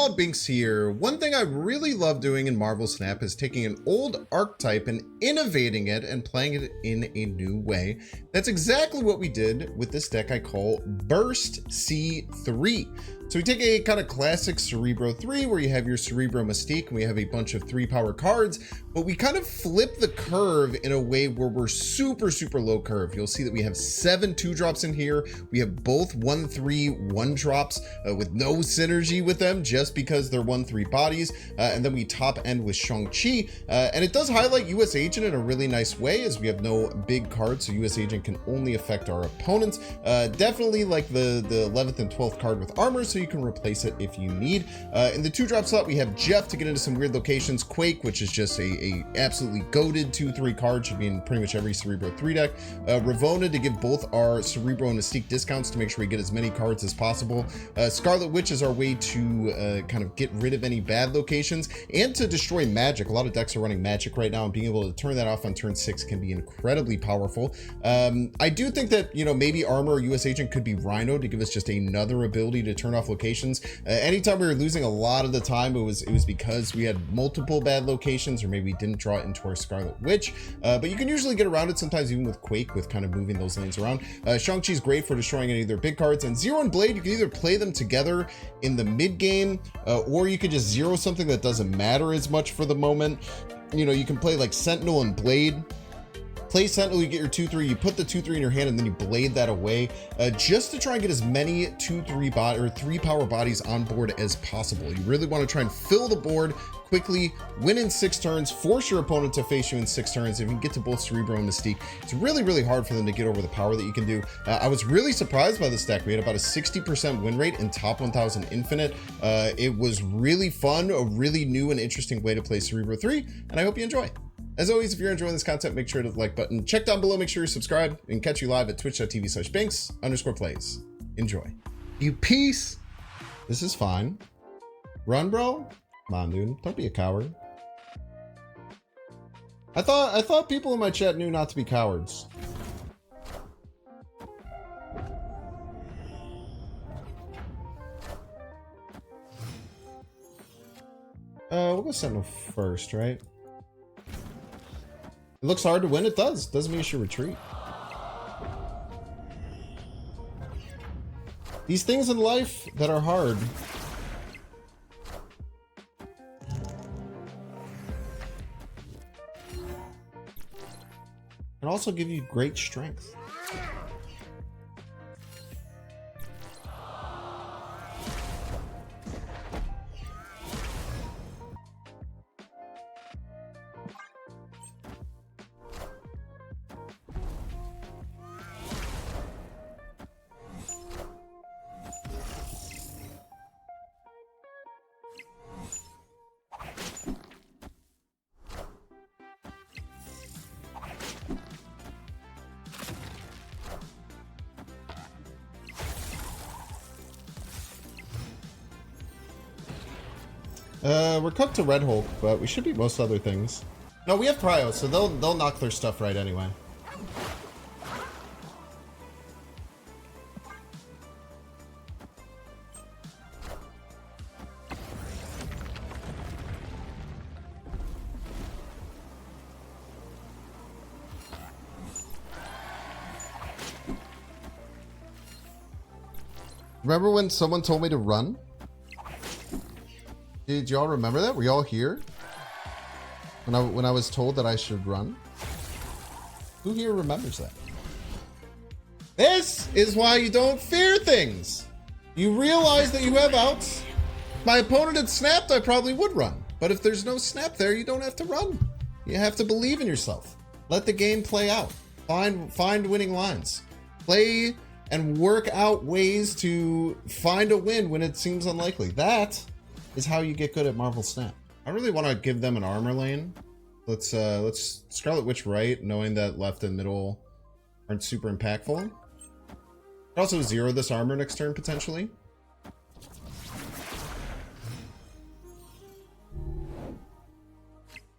all, Binks here. One thing I really love doing in Marvel Snap is taking an old archetype and innovating it and playing it in a new way. That's exactly what we did with this deck I call Burst C3. So we take a kind of classic Cerebro 3 where you have your Cerebro Mystique and we have a bunch of 3-power cards, but we kind of flip the curve in a way where we're super low curve. You'll see that we have 7 2-drops in here. We have both 1/3 1-drops with no synergy with them just because they're 1/3 bodies. And then we top end with Shang-Chi. And it does highlight US Agent in a really nice way as we have no big cards, so US Agent can only affect our opponents. Definitely like the 11th and 12th card with armor, so you can replace it if you need. In the 2-drop slot, we have Jeff to get into some weird locations. Quake, which is just a absolutely goated 2/3 card, should be in pretty much every Cerebro 3 deck. Ravonna to give both our Cerebro and Mystique discounts to make sure we get as many cards as possible. Scarlet Witch is our way to kind of get rid of any bad locations and to destroy magic. A lot of decks are running magic right now, and being able to turn that off on turn 6 can be incredibly powerful. I do think that, you know, maybe Armor or US Agent could be Rhino to give us just another ability to turn off locations. Anytime we were losing a lot of the time, it was because we had multiple bad locations, or maybe we didn't draw it into our Scarlet Witch. But you can usually get around it sometimes even with Quake, with kind of moving those lanes around. Shang-Chi is great for destroying any of their big cards, and Zero and Blade, you can either play them together in the mid game, or you could just zero something that doesn't matter as much for the moment. You know, you can play like Sentinel and Blade. Play Sentinel, you get your 2/3, you put the 2/3 in your hand, and then you blade that away, just to try and get as many 3-power bodies on board as possible. You really want to try and fill the board quickly, win in 6 turns, force your opponent to face you in 6 turns. If you can get to both Cerebro and Mystique, it's really hard for them to get over the power that you can do. I was really surprised by this deck. We had about a 60% win rate in top 1000 Infinite. It was really fun, a really new and interesting way to play Cerebro 3, and I hope you enjoy. As always, if you're enjoying this content, make sure to hit the like button. Check down below, make sure you're subscribed, and catch you live at twitch.tv/Binks_plays. Enjoy. You piece. This is fine. Run, bro. Come on, dude. Don't be a coward. I thought people in my chat knew not to be cowards. We'll go Sentinel first, right? It looks hard to win. It does. Doesn't mean you should retreat. These things in life that are hard can also give you great strength. We're cooked to Red Hulk, but we should beat most other things. No, we have Cryo, so they'll knock their stuff right anyway. Remember when someone told me to run? Did y'all remember that? Were y'all here when I was told that I should run? Who here remembers that? This is why you don't fear things. You realize that you have outs. If my opponent had snapped, I probably would run. But if there's no snap there, you don't have to run. You have to believe in yourself. Let the game play out. Find winning lines. Play and work out ways to find a win when it seems unlikely. That is how you get good at Marvel Snap. I really want to give them an armor lane. Let's Scarlet Witch right, knowing that left and middle aren't super impactful. Also zero this armor next turn potentially. I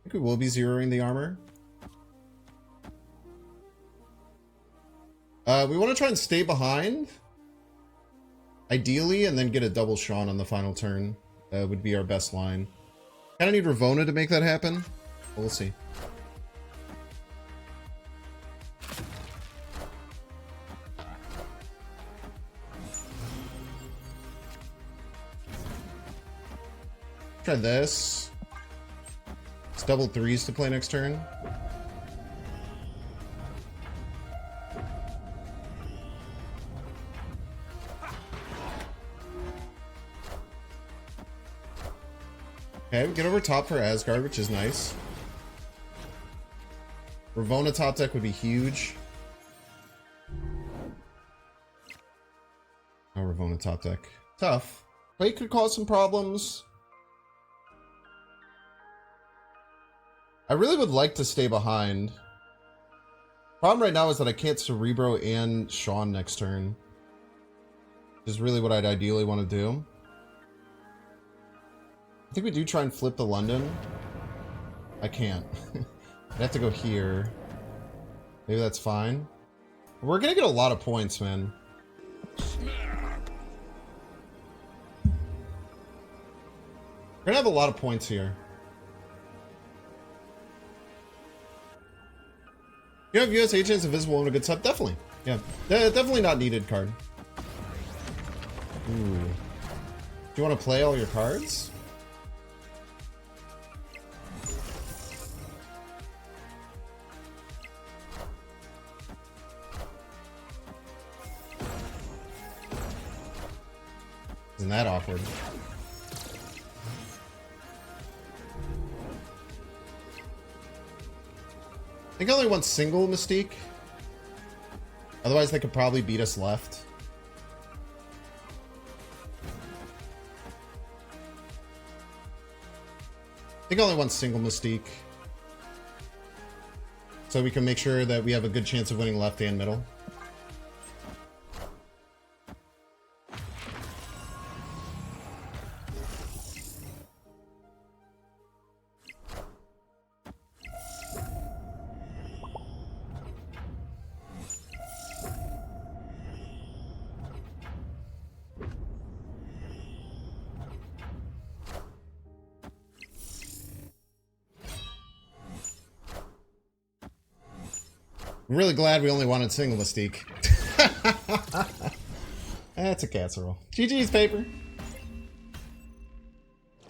think we will be zeroing the armor. We want to try and stay behind, ideally, and then get a double Sean on the final turn. would be our best line. Kind of need Ravona to make that happen. But we'll see. Try this. It's double threes to play next turn. Okay, we get over top for Asgard, which is nice. Ravona top deck would be huge. Oh, Ravona top deck. Tough. Play could cause some problems. I really would like to stay behind. Problem right now is that I can't Cerebro and Sean next turn. Which is really what I'd ideally want to do. I think we do try and flip the London. I can't. I'd have to go here. Maybe that's fine. We're gonna get a lot of points, man. We're gonna have a lot of points here. You have US agents invisible and a good sub? Definitely. Yeah. Definitely not needed card. Ooh. Do you want to play all your cards? Isn't that awkward? I think I only want single Mystique. Otherwise, they could probably beat us left. I think I only want single Mystique. So we can make sure that we have a good chance of winning left and middle. I'm really glad we only wanted single Mystique. That's a casserole. GG's, paper.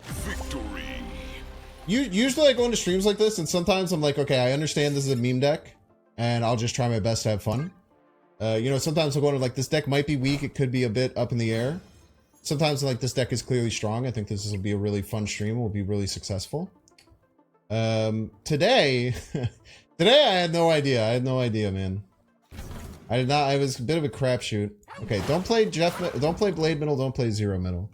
Victory. Usually I go into streams like this, and sometimes I'm like, okay, I understand this is a meme deck, and I'll just try my best to have fun. You know, sometimes I'll go into like, this deck might be weak, it could be a bit up in the air. Sometimes like, this deck is clearly strong. I think this will be a really fun stream. We'll be really successful. Today... Today I had no idea. I had no idea, man. I did not. I was a bit of a crapshoot. Okay, don't play Jeff. Don't play Blade middle. Don't play Zero middle.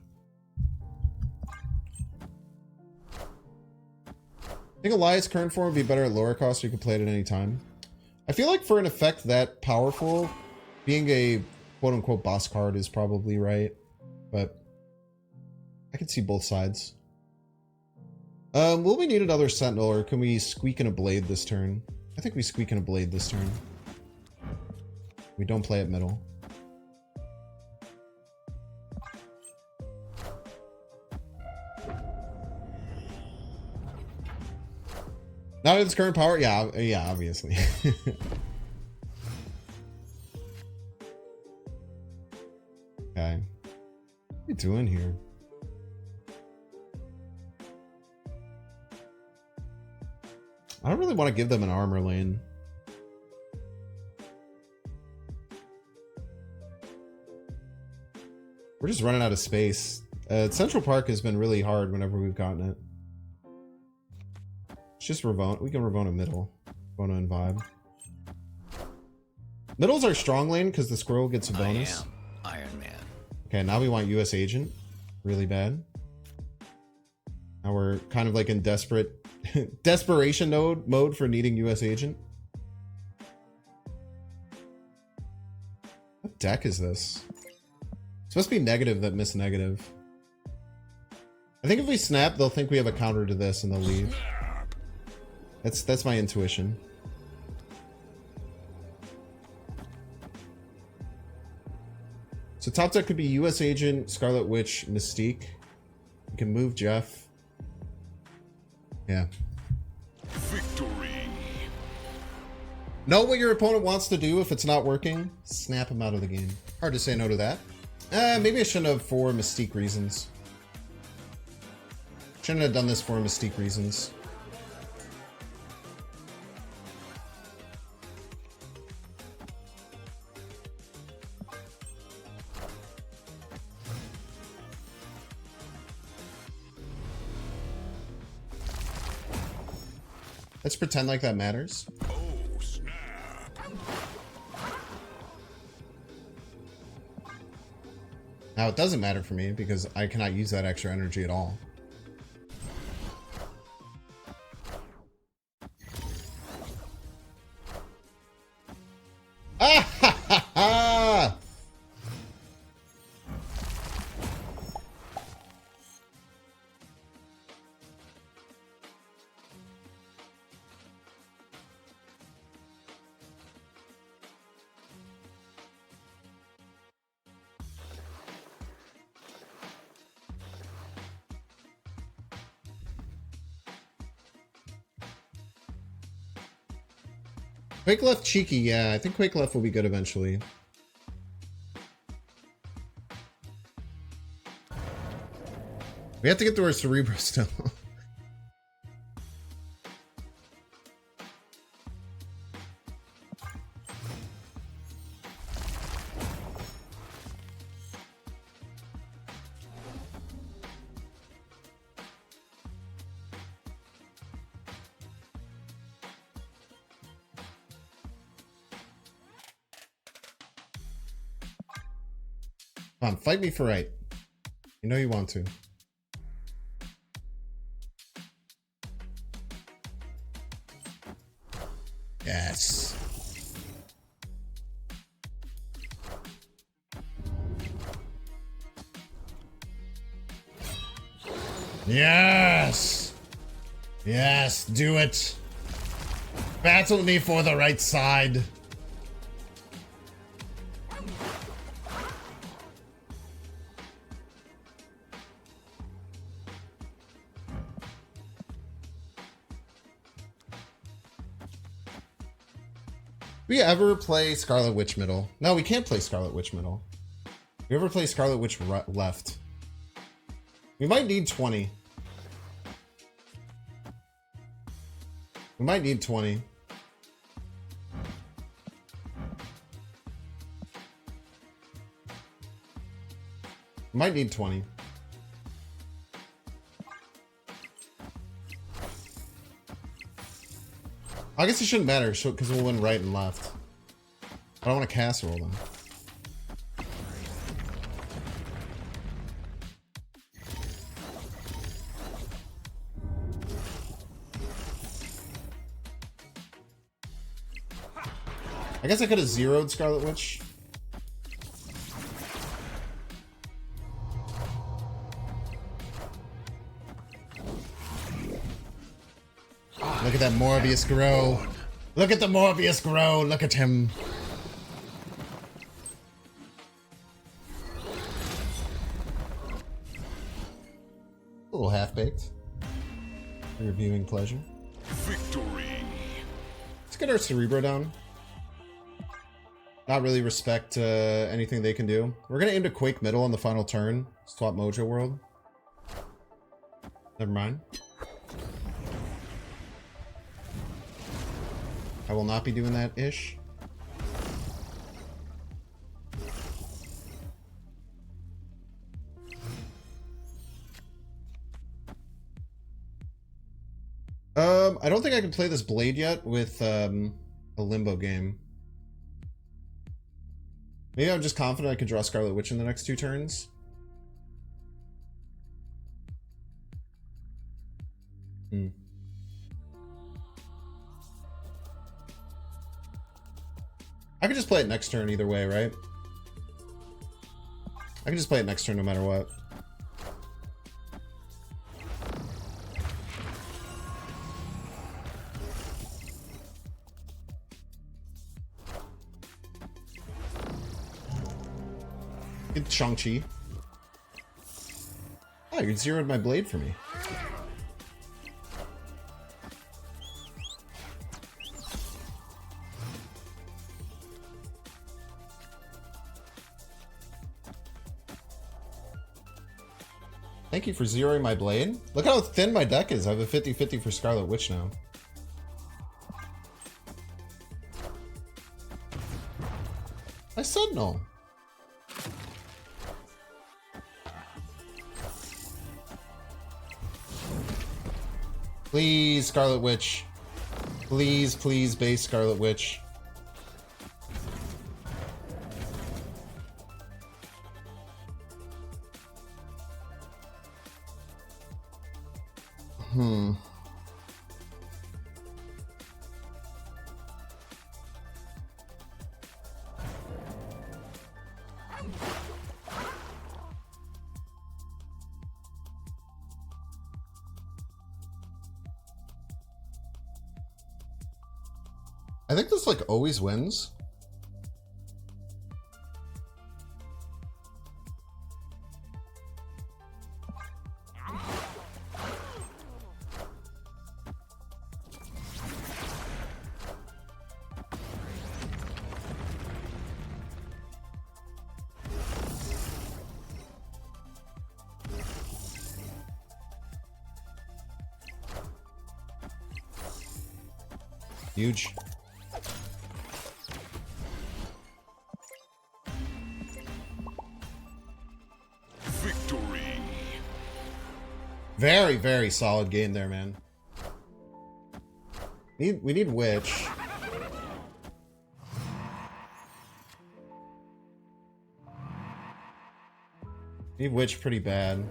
I think Elias current form would be better at lower cost, so you can play it at any time. I feel like for an effect that powerful, being a quote unquote boss card is probably right, but I can see both sides. Will we need another Sentinel, or can we squeak in a Blade this turn? I think we squeak in a Blade this turn. We don't play at middle. Not with its current power? Yeah, obviously. Okay. What are you doing here? I don't really want to give them an armor lane. We're just running out of space. Central Park has been really hard whenever we've gotten it. It's just Ravona. We can Ravona middle. Ravona and Vibe. Middle's our strong lane because the squirrel gets a bonus. I am Iron Man. Okay, now we want US Agent. Really bad. Now we're kind of like in desperation mode for needing US Agent. What deck is this? It's supposed to be negative that missed negative. I think if we snap, they'll think we have a counter to this and they'll leave. That's my intuition. So top deck could be US Agent, Scarlet Witch, Mystique. You can move Jeff. Yeah. Victory. Know what your opponent wants to do if it's not working? Snap him out of the game. Hard to say no to that. Maybe I shouldn't have for Mystique reasons. Shouldn't have done this for Mystique reasons. Let's pretend like that matters. Oh, snap. Now it doesn't matter for me because I cannot use that extra energy at all. Ah ha ha ha! Quake Left cheeky, yeah. I think Quake Left will be good eventually. We have to get to our Cerebro still. Come on, fight me for right. You know you want to. Yes. Yes. Yes, do it. Battle me for the right side. We ever play Scarlet Witch middle? No, we can't play Scarlet Witch middle. We ever play Scarlet Witch left? We might need 20. We might need 20. We might need 20. I guess it shouldn't matter, because we'll win right and left. I don't want to casserole them. I guess I could have zeroed Scarlet Witch. Look at that Morbius grow. Look at the Morbius grow. Look at him. A little half-baked. For your viewing pleasure. Victory. Let's get our Cerebro down. Not really respect anything they can do. We're going to aim to Quake middle on the final turn. Swap Mojo World. Never mind. I will not be doing that-ish. I don't think I can play this Blade yet with a Limbo game. Maybe I'm just confident I can draw Scarlet Witch in the next 2 turns. I can just play it next turn either way, right? I can just play it next turn no matter what. It's Shang-Chi. Oh, you zeroed my blade for me. Thank you for zeroing my blade. Look how thin my deck is. I have a 50-50 for Scarlet Witch now. I said no. Please, Scarlet Witch. Please, please, base Scarlet Witch. I think this like always wins. Huge. Victory. Very, very solid game there, man. We need Witch. Need Witch pretty bad.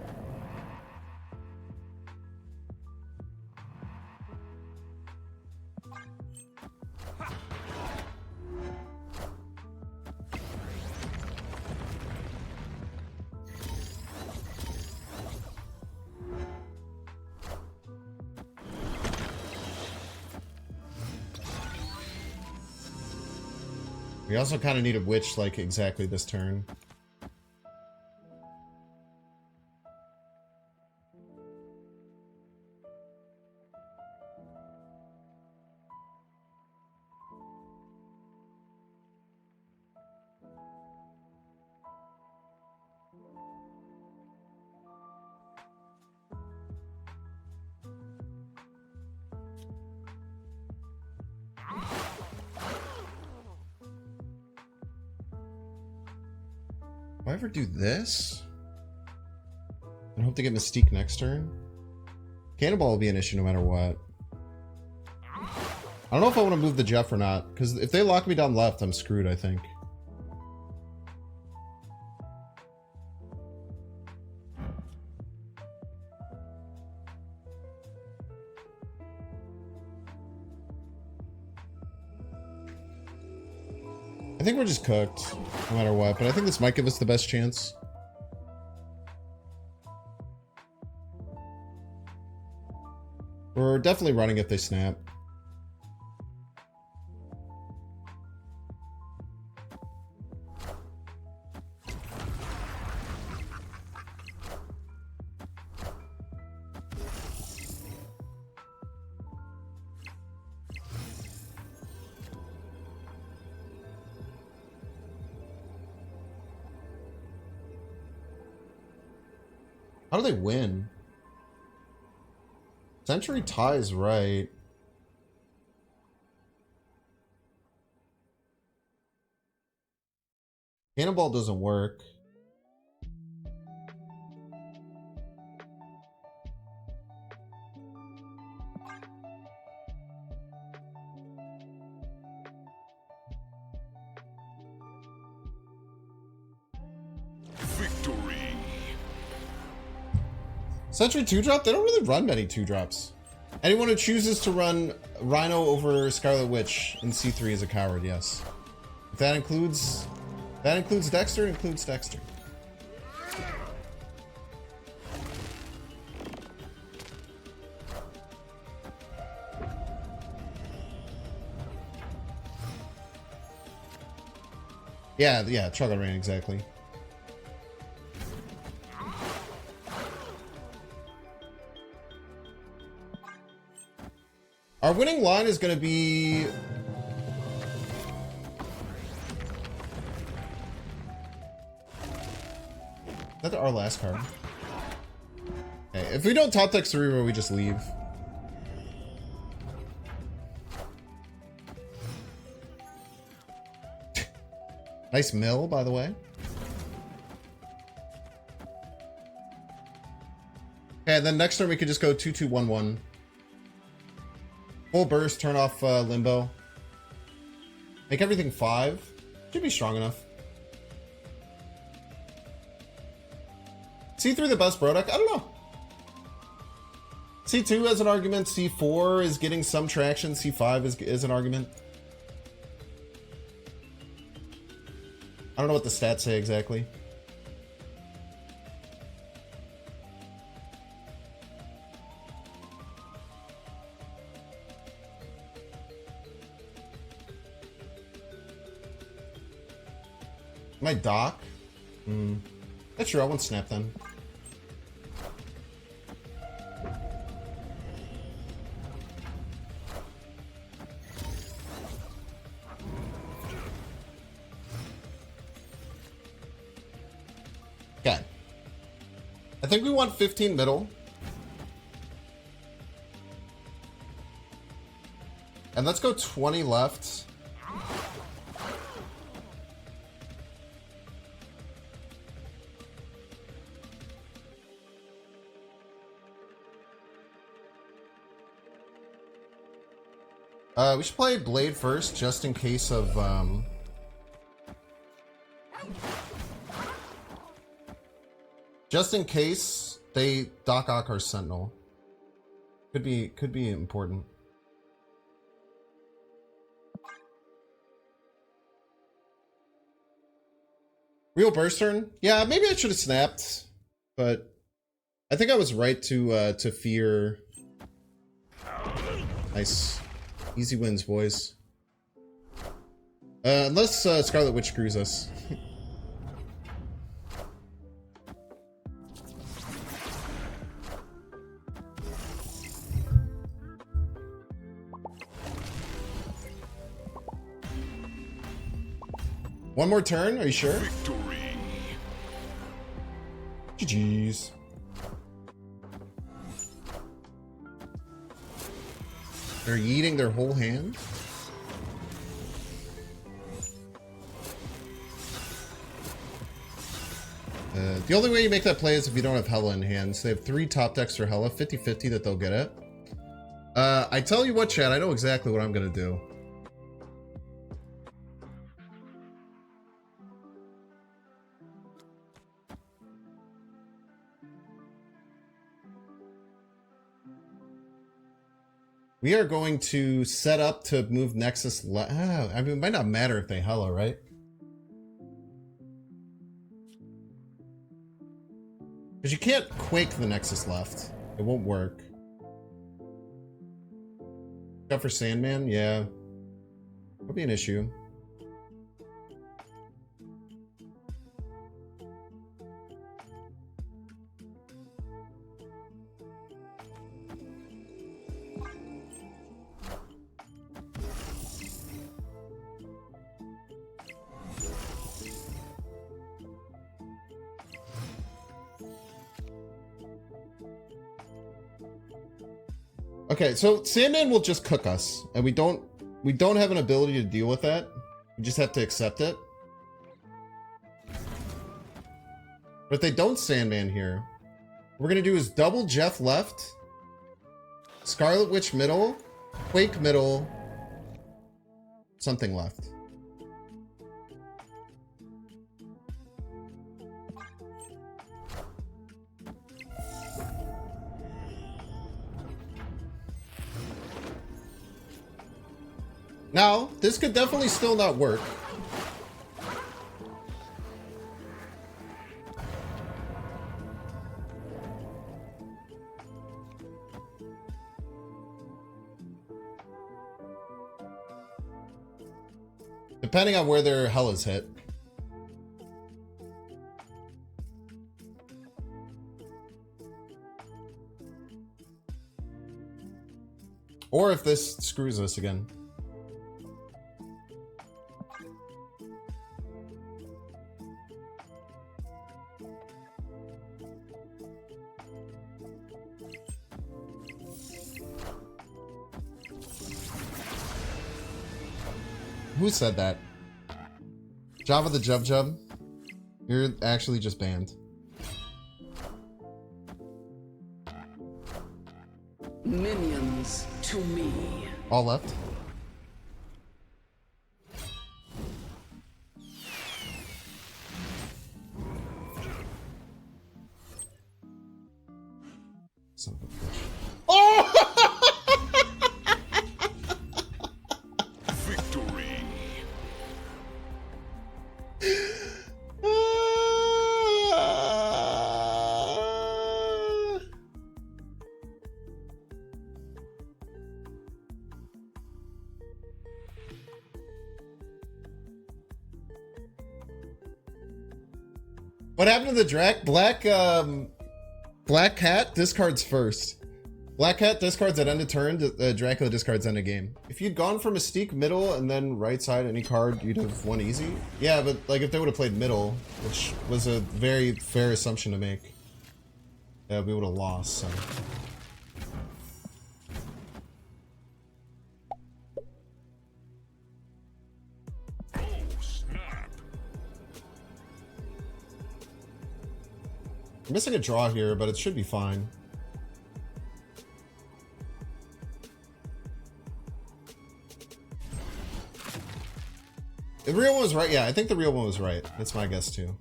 We also kind of need a Witch like exactly this turn. Do I ever do this? I hope to get Mystique next turn. Cannonball will be an issue no matter what. I don't know if I want to move the Jeff or not, because if they lock me down left, I'm screwed, I think. I think we're just cooked, no matter what, but I think this might give us the best chance. We're definitely running if they snap. How do they win? Century ties right. Cannonball doesn't work. Victory. Century 2-drop? They don't really run many 2-drops. Anyone who chooses to run Rhino over Scarlet Witch in C3 is a coward, yes. If that includes Dexter, it includes Dexter. Yeah, Chugga Rain, exactly. Our winning line is going to be... Is that our last card? Okay, if we don't top deck Cerebro, we just leave. Nice mill, by the way. Okay, then next turn we could just go 2-2-1-1. Full burst, turn off Limbo. Make everything 5. Should be strong enough. C3 the best Brodek? I don't know. C2 has an argument. C4 is getting some traction. C5 is an argument. I don't know what the stats say exactly. My dock? That's true, I won't snap then. Okay. I think we want 15 middle. And let's go 20 left. We should play Blade first, just in case of, just in case they Doc Ock our Sentinel. Could be important. Real burst turn? Yeah, maybe I should have snapped, but I think I was right to fear. Nice. Easy wins, boys. Unless Scarlet Witch screws us. One more turn? Are you sure? Victory. GG's. They're eating their whole hand? The only way you make that play is if you don't have Hella in hand. So they have 3 top decks for Hella, 50-50 that they'll get it. I tell you what, chat, I know exactly what I'm gonna do. We are going to set up to move Nexus I mean, it might not matter if they Hella, right? Because you can't Quake the Nexus left. It won't work. Got for Sandman? Yeah. That'll be an issue. Okay, so Sandman will just cook us, and we don't have an ability to deal with that. We just have to accept it. But if they don't Sandman here, what we're gonna do is double Jeff left, Scarlet Witch middle, Quake middle, something left. Now, this could definitely still not work. Depending on where their Hellas hit. Or if this screws us again. Who said that? Java the Jub Jub? You're actually just banned. Minions to me. All left. Son of a bitch. Oh! Victory. What happened to the Drac? Black Cat discards first. Black Cat discards at end of turn, Dracula discards end of game. If you'd gone for Mystique middle and then right side any card, you'd have won easy. Yeah, but like if they would have played middle, which was a very fair assumption to make, yeah, we would have lost, so. Oh, snap. I'm missing a draw here, but it should be fine. The real one was right. Yeah, I think the real one was right. That's my guess too.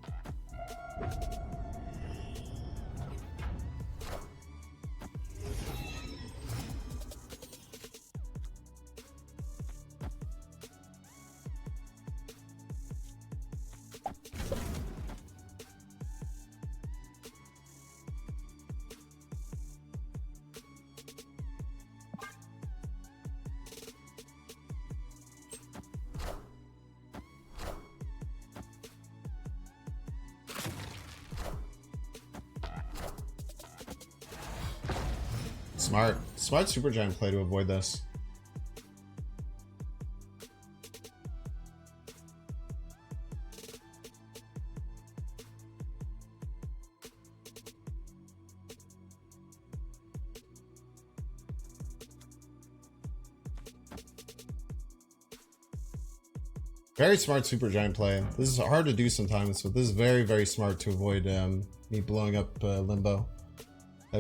Smart. Smart Supergiant play to avoid this. Very smart Supergiant play. This is hard to do sometimes, but this is very, very smart to avoid me blowing up Limbo.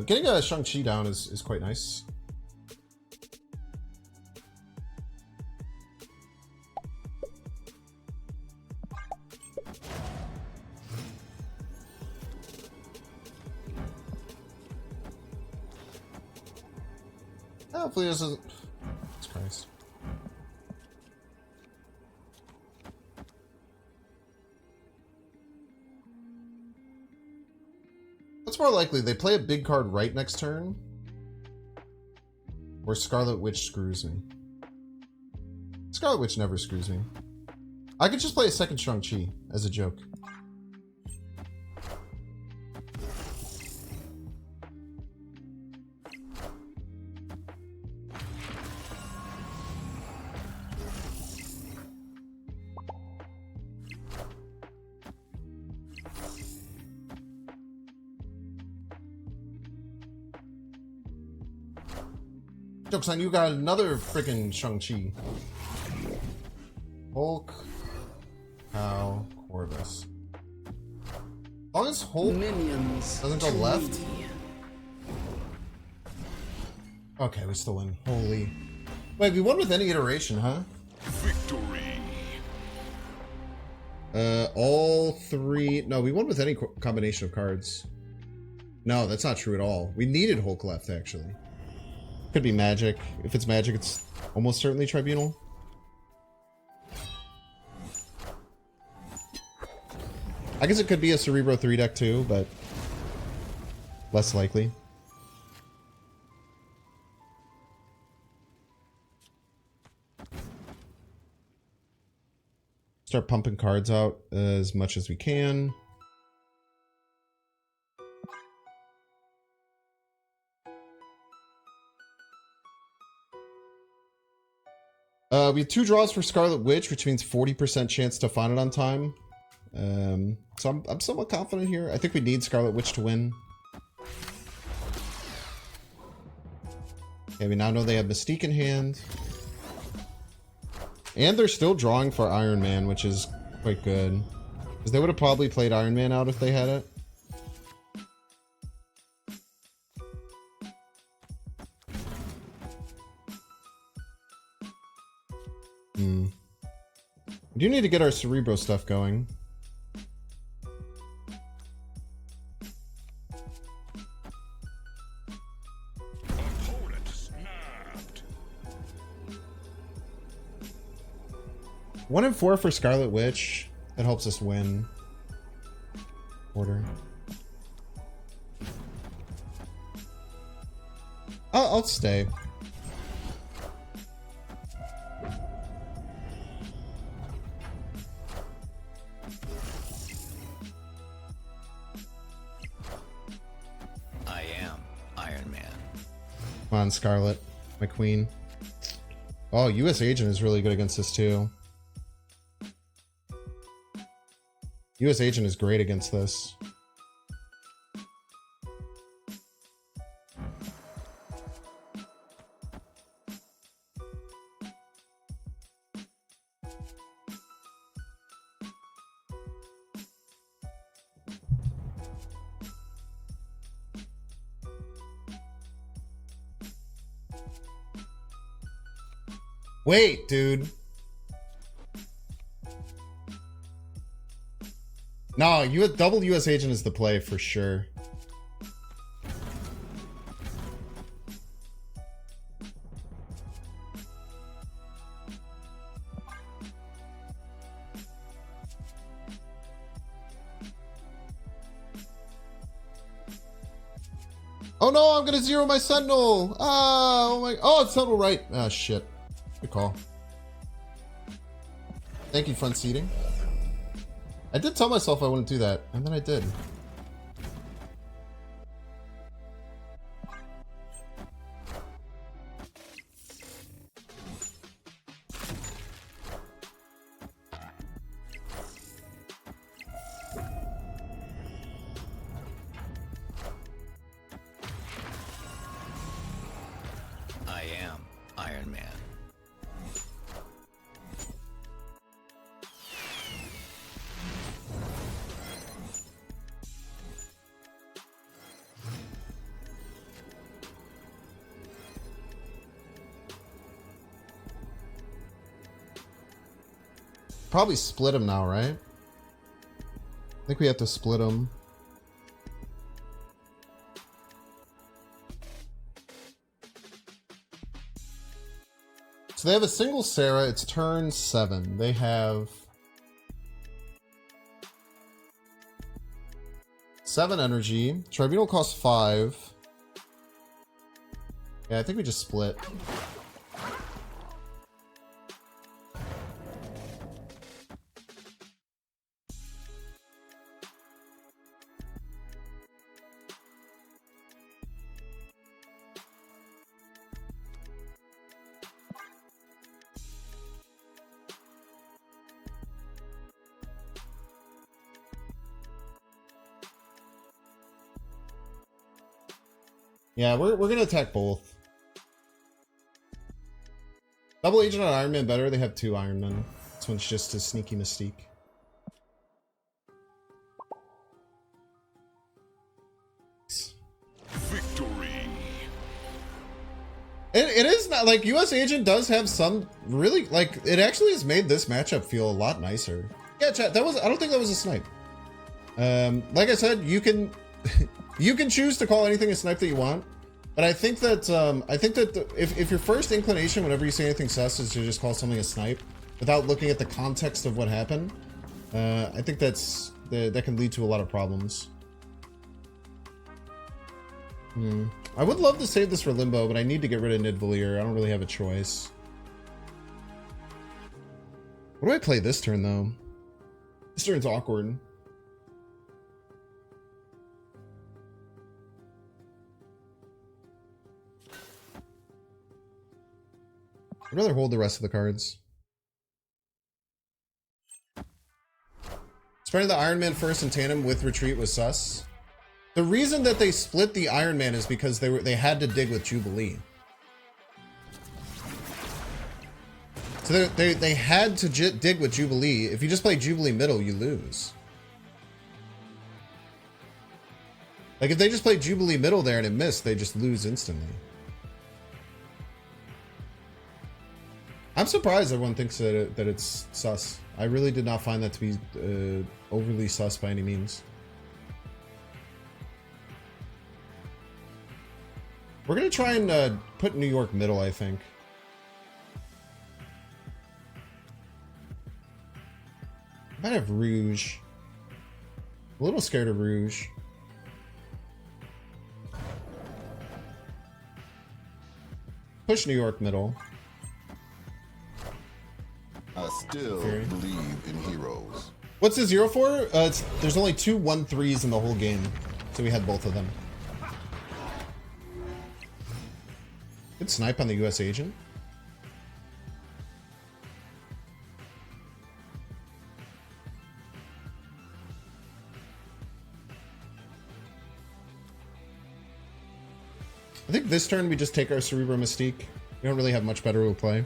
Getting a Shang-Chi down is quite nice. Hopefully this isn't... Jesus Christ. What's more likely, they play a big card right next turn, or Scarlet Witch screws me? Scarlet Witch never screws me. I could just play a second Shang-Chi as a joke. Joke's on you, got another freaking Shang-Chi. Hulk, Cow, Corvus. As long as Hulk Minions doesn't go to left. me. Okay, we still win. Holy. Wait, we won with any iteration, huh? Victory. All three. No, we won with any combination of cards. No, that's not true at all. We needed Hulk left, actually. Could be Magic. If it's Magic, it's almost certainly Tribunal. I guess it could be a Cerebro 3 deck too, but less likely. Start pumping cards out as much as we can. We have 2 draws for Scarlet Witch, which means 40% chance to find it on time. So I'm somewhat confident here. I think we need Scarlet Witch to win. Okay, we now know they have Mystique in hand. And they're still drawing for Iron Man, which is quite good. Because they would have probably played Iron Man out if they had it. We do need to get our Cerebro stuff going. Opponent snapped. 1 and 4 for Scarlet Witch. That helps us win. Order. I'll stay. I am Iron Man. Come on, Scarlet, my queen. Oh, US Agent is really good against this too. US Agent is great against this. Wait, dude. No, double US Agent is the play for sure. Oh no, I'm gonna zero my Sentinel. Oh my, oh, it's Sentinel right. Ah, shit. Good call. Thank you, front seating. I did tell myself I wouldn't do that, and then I did. I am Iron Man. Probably split him now, right? I think we have to split him. So they have a single Sarah. It's turn 7. They have 7 energy. Tribunal costs 5. Yeah, I think we just split. Yeah, we're gonna attack both. Double Agent on Iron Man better. They have 2 Iron Men. This one's just a sneaky Mystique. Victory. It is not like US Agent does have some really like it actually has made this matchup feel a lot nicer. Yeah, chat. That was I don't think that was a snipe. Like I said, you can you can choose to call anything a snipe that you want, but I think that if your first inclination whenever you say anything sus is to just call something a snipe without looking at the context of what happened, I think that can lead to a lot of problems. I would love to save this for Limbo, but I need to get rid of Nidvalier. I don't really have a choice. What do I play this turn though? This turn's awkward. I'd rather hold the rest of the cards. Spreading the Iron Man first in tandem with Retreat was sus. The reason that they split the Iron Man is because they had to dig with Jubilee. So they had to dig with Jubilee. If you just play Jubilee middle, you lose. Like if they just played Jubilee middle there and it missed, they just lose instantly. I'm surprised everyone thinks that it's sus. I really did not find that to be overly sus by any means. We're gonna try and put New York middle, I think. I might have Rouge. A little scared of Rouge. Push New York middle. I still believe in heroes. What's the 0-4? There's only two 1-3s in the whole game, so we had both of them. Good snipe on the US agent. I think this turn we just take our Cerebro Mystique. We don't really have much better to play.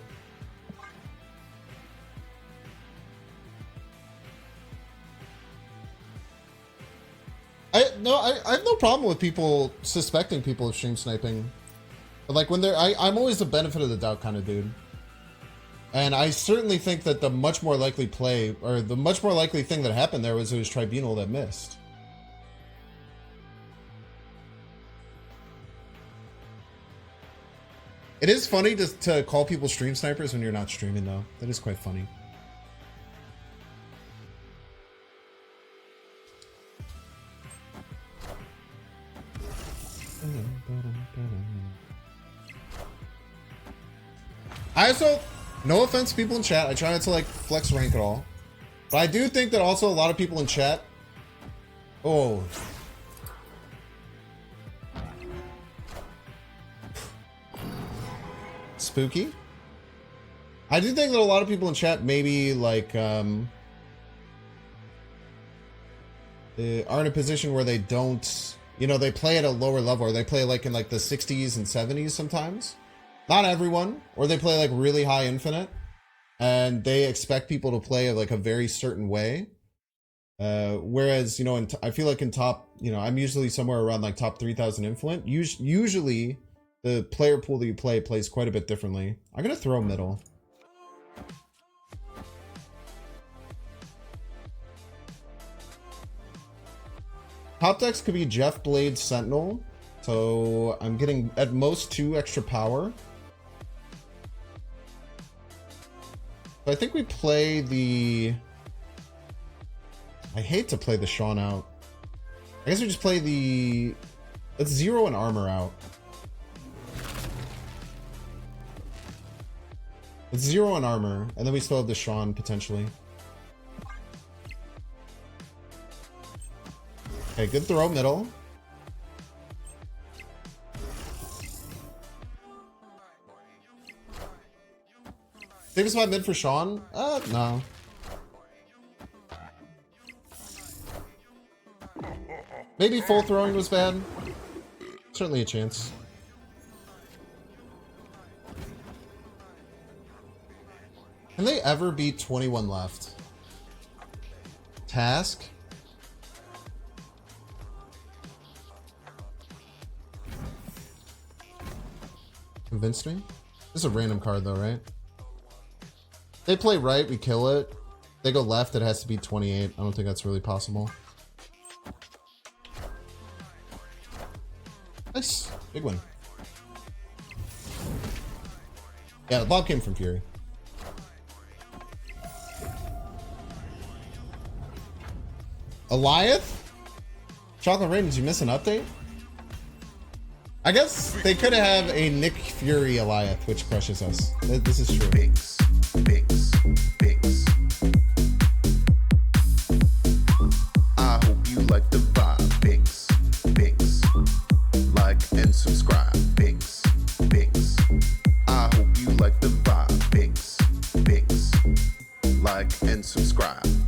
I have no problem with people suspecting people of stream sniping. But like when I'm always the benefit of the doubt kind of dude. And I certainly think that the much more likely play, or the much more likely thing that happened there was it was Tribunal that missed. It is funny to call people stream snipers when you're not streaming though. That is quite funny. I also, no offense to people in chat, I try not to like flex rank at all. But I do think that also a lot of people in chat, oh. Spooky. I do think that a lot of people in chat maybe like are in a position where they don't, you know, they play at a lower level, or they play like in like the 60s and 70s sometimes. Not everyone, or they play like really high infinite and they expect people to play like a very certain way. Whereas, you know, I feel like in top, you know, I'm usually somewhere around like top 3,000 infinite. Usually the player pool that you play plays quite a bit differently. I'm going to throw middle. Top decks could be Jeff Blade Sentinel. So I'm getting at most 2 extra power. So I think we play the... I hate to play the Sean out. I guess we just play the... Let's 0 an armor out. Let's 0 an armor, and then we still have the Sean potentially. Okay, good throw, middle. Save spot mid for Sean? No. Maybe full throwing was bad. Certainly a chance. Can they ever beat 21 left? Task? Convinced me? This is a random card though, right? They play right, we kill it. They go left, it has to be 28. I don't think that's really possible. Nice. Big one. Yeah, the bomb came from Fury. Eliath? Chocolate Rain, did you miss an update? I guess they could have a Nick Fury Eliath, which crushes us. This is true. Binks, binks, binks. I hope you like the vibe. Binks, binks. Like and subscribe. Binks, binks. I hope you like the vibe. like, and subscribe.